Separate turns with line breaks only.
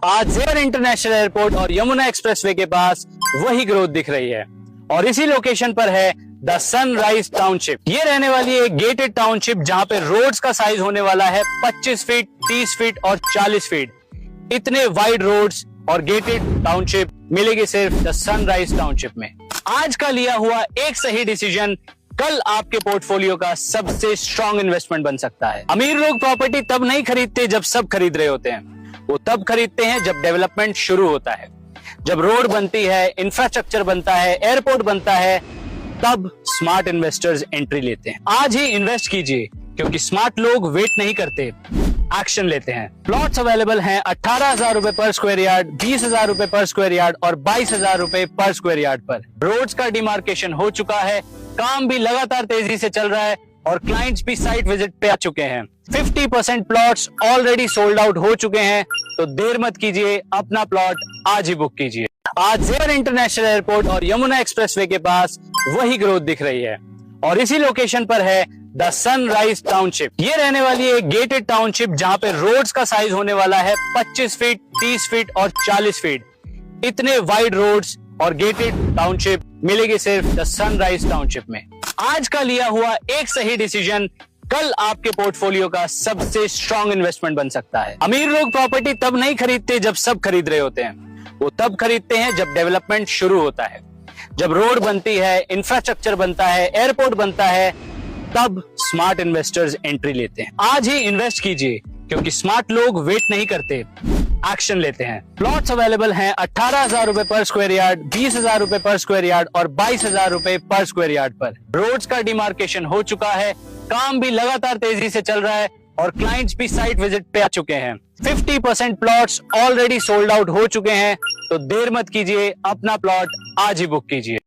आज जेवर international airport और यमुना एक्सप्रेसवे के पास वही ग्रोथ दिख रही है और इसी लोकेशन पर है द सनराइज टाउनशिप। ये रहने वाली है एक गेटेड टाउनशिप जहां पे रोड्स का साइज होने वाला है 25 फीट, 30 फीट और 40 फीट। इतने वाइड रोड्स और गेटेड टाउनशिप मिलेगी सिर्फ द सनराइज टाउनशिप में। आज का लिया हुआ एक सही डिसीजन कल आपके पोर्टफोलियो का सबसे स्ट्रॉन्ग इन्वेस्टमेंट बन सकता है। अमीर लोग प्रॉपर्टी तब नहीं खरीदते जब सब खरीद रहे होते हैं, वो तब खरीदते हैं जब डेवलपमेंट शुरू होता है, जब रोड बनती है, इंफ्रास्ट्रक्चर बनता है, एयरपोर्ट बनता है, तब स्मार्ट इन्वेस्टर्स एंट्री लेते हैं। आज ही इन्वेस्ट कीजिए क्योंकि स्मार्ट लोग वेट नहीं करते, एक्शन लेते हैं। प्लॉट्स अवेलेबल हैं 18,000 रुपए पर स्क्वायर यार्ड, 20,000 रुपए पर स्क्वायर यार्ड और 22,000 रुपए पर स्क्वायर यार्ड पर। रोड्स का डिमार्केशन हो चुका है, काम भी लगातार तेजी से चल रहा है और क्लाइंट्स भी साइट विजिट पे आ चुके हैं। 50% प्लॉट्स ऑलरेडी सोल्ड आउट हो चुके हैं, तो देर मत कीजिए, अपना प्लॉट आज ही बुक कीजिए। आज जेवर इंटरनेशनल एयरपोर्ट और यमुना एक्सप्रेसवे के पास वही ग्रोथ दिख रही है और इसी लोकेशन पर है द सनराइज टाउनशिप। ये रहने वाली है एक गेटेड टाउनशिप जहां पे रोड्स का साइज होने वाला है 25 फीट, 30 फीट और 40 फीट। इतने वाइड रोड्स और गेटेड टाउनशिप मिलेगी सिर्फ द सनराइज टाउनशिप में। आज का लिया हुआ एक सही डिसीजन कल आपके पोर्टफोलियो का सबसे स्ट्रॉन्ग इन्वेस्टमेंट बन सकता है। अमीर लोग प्रॉपर्टी तब नहीं खरीदते जब सब खरीद रहे होते हैं, वो तब खरीदते हैं जब डेवलपमेंट शुरू होता है, जब रोड बनती है, इंफ्रास्ट्रक्चर बनता है, एयरपोर्ट बनता है, तब स्मार्ट इन्वेस्टर्स एंट्री लेते हैं। आज ही इन्वेस्ट कीजिए क्योंकि स्मार्ट लोग वेट नहीं करते, एक्शन लेते हैं। प्लॉट्स अवेलेबल हैं 18,000 रुपए पर स्क्वायर यार्ड, 20,000 रुपए पर स्क्वायर यार्ड और 22,000 रुपए पर स्क्वायर यार्ड पर। रोड्स का डिमार्केशन हो चुका है, काम भी लगातार तेजी से चल रहा है और क्लाइंट्स भी साइट विजिट पे आ चुके हैं। 50% प्लॉट्स ऑलरेडी सोल्ड आउट हो चुके हैं, तो देर मत कीजिए, अपना प्लॉट आज ही बुक कीजिए।